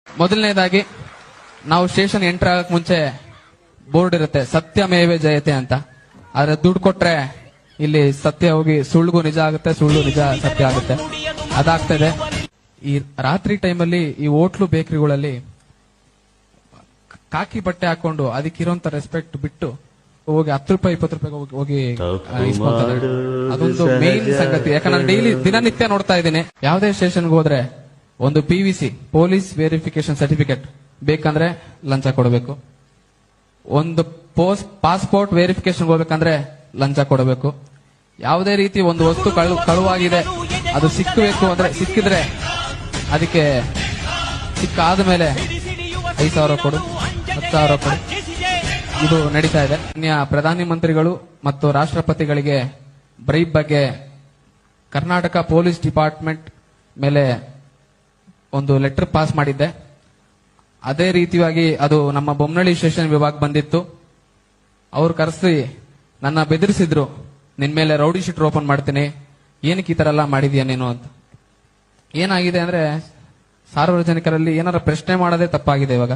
ಮೊದಲನೇದಾಗಿ ನಾವು station enter ಆಗಕ್ ಮುಂಚೆ ಬೋರ್ಡ್ ಇರುತ್ತೆ, ಸತ್ಯಮೇವೆ ಜಯತೆ ಅಂತ. ಆದ್ರೆ ದುಡ್ಡು ಕೊಟ್ರೆ ಇಲ್ಲಿ ಸತ್ಯ ಹೋಗಿ ಸುಳ್ಳು ನಿಜ ಆಗುತ್ತೆ, ಸುಳ್ಳು ನಿಜ ಸತ್ಯ ಆಗುತ್ತೆ. ಅದಾಗ್ತದೆ. ಈ ರಾತ್ರಿ ಟೈಮಲ್ಲಿ ಈ ಹೋಟ್ಲು ಬೇಕರಿಗಳಲ್ಲಿ ಕಾಕಿ ಬಟ್ಟೆ ಹಾಕೊಂಡು ಅದಕ್ಕಿರೋಂತ ರೆಸ್ಪೆಕ್ಟ್ ಬಿಟ್ಟು ಹೋಗಿ 10 ರೂಪಾಯಿ 20 ರೂಪಾಯಿ ಹೋಗಿ ಇಸ್ಕೊಂತಾರೆ. ಅದೊಂದು ಮೇನ್ ಸಂಗತಿ. ಯಾಕಂದ್ರೆ ಡೈಲಿ ದಿನನಿತ್ಯ ನೋಡ್ತಾ ಇದ್ದೀನಿ, ಯಾವುದೇ ಸ್ಟೇಷನ್ಗೆ ಹೋದ್ರೆ ಒಂದು PVC ಪೊಲೀಸ್ ವೆರಿಫಿಕೇಶನ್ ಸರ್ಟಿಫಿಕೇಟ್ ಬೇಕಂದ್ರೆ ಲಂಚ ಕೊಡಬೇಕು, ಒಂದು ಪಾಸ್ಪೋರ್ಟ್ ವೆರಿಫಿಕೇಶನ್ ಹೋಗ್ಬೇಕಂದ್ರೆ ಲಂಚ ಕೊಡಬೇಕು. ಯಾವುದೇ ರೀತಿ ಒಂದು ವಸ್ತು ಕಳುವಾಗಿದೆ ಅದು ಸಿಕ್ಕಿದ್ರೆ ಅದಕ್ಕೆ ಸಿಕ್ಕಾದ ಮೇಲೆ 5,000 ಕೊಡು, 10,000 ಕೊಡು. ಇದು ನಡೀತಾ ಇದೆ. ಪ್ರಧಾನಿ ಮಂತ್ರಿಗಳು ಮತ್ತು ರಾಷ್ಟ್ರಪತಿಗಳಿಗೆ ಬ್ರೈಬ್ ಬಗ್ಗೆ ಕರ್ನಾಟಕ ಪೊಲೀಸ್ ಡಿಪಾರ್ಟ್ಮೆಂಟ್ ಮೇಲೆ ಒಂದು ಲೆಟರ್ ಪಾಸ್ ಮಾಡಿದ್ದೆ. ಅದೇ ರೀತಿಯಾಗಿ ಅದು ನಮ್ಮ ಬೊಮ್ಮನಹಳ್ಳಿ ಸ್ಟೇಷನ್ ವಿಭಾಗ ಬಂದಿತ್ತು. ಅವ್ರು ಕರೆಸಿ ನನ್ನ ಬೆದರಿಸಿದ್ರು, ನಿನ್ ಮೇಲೆ ರೌಡಿ ಶೀಟರ್ ಓಪನ್ ಮಾಡ್ತೀನಿ, ಏನಕ್ಕೆ ಈ ತರ ಎಲ್ಲ ಮಾಡಿದ್ಯಾ ನೀನು ಅಂತ. ಏನಾಗಿದೆ ಅಂದ್ರೆ ಸಾರ್ವಜನಿಕರಲ್ಲಿ ಏನಾರ ಪ್ರಶ್ನೆ ಮಾಡೋದೇ ತಪ್ಪಾಗಿದೆ ಇವಾಗ.